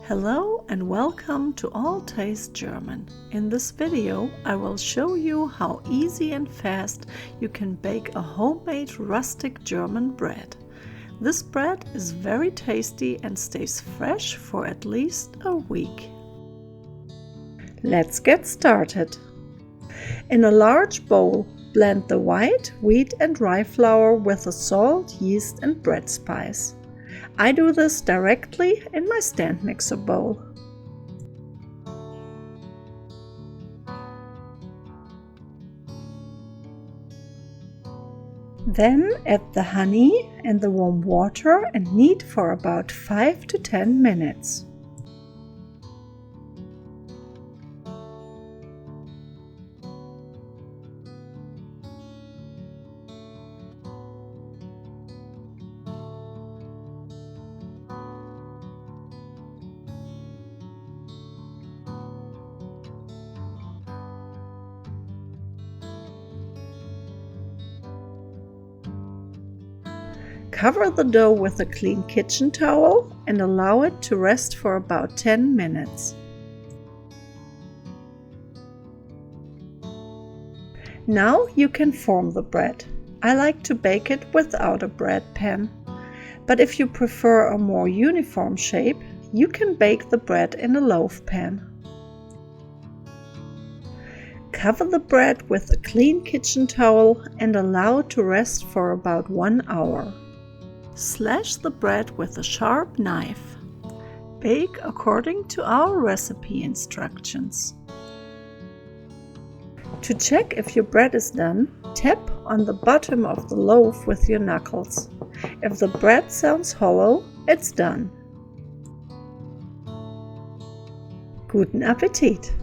Hello and welcome to All Taste German. In this video I will show you how easy and fast you can bake a homemade rustic German bread. This bread is very tasty and stays fresh for at least a week. Let's get started. In a large bowl, blend the white, wheat and rye flour with the salt, yeast and bread spice. I do this directly in my stand mixer bowl. Then add the honey and the warm water and knead for about 5 to 10 minutes. Cover the dough with a clean kitchen towel and allow it to rest for about 10 minutes. Now you can form the bread. I like to bake it without a bread pan, but if you prefer a more uniform shape, you can bake the bread in a loaf pan. Cover the bread with a clean kitchen towel and allow it to rest for about 1 hour. Slash the bread with a sharp knife. Bake according to our recipe instructions. To check if your bread is done, tap on the bottom of the loaf with your knuckles. If the bread sounds hollow, it's done. Guten Appetit!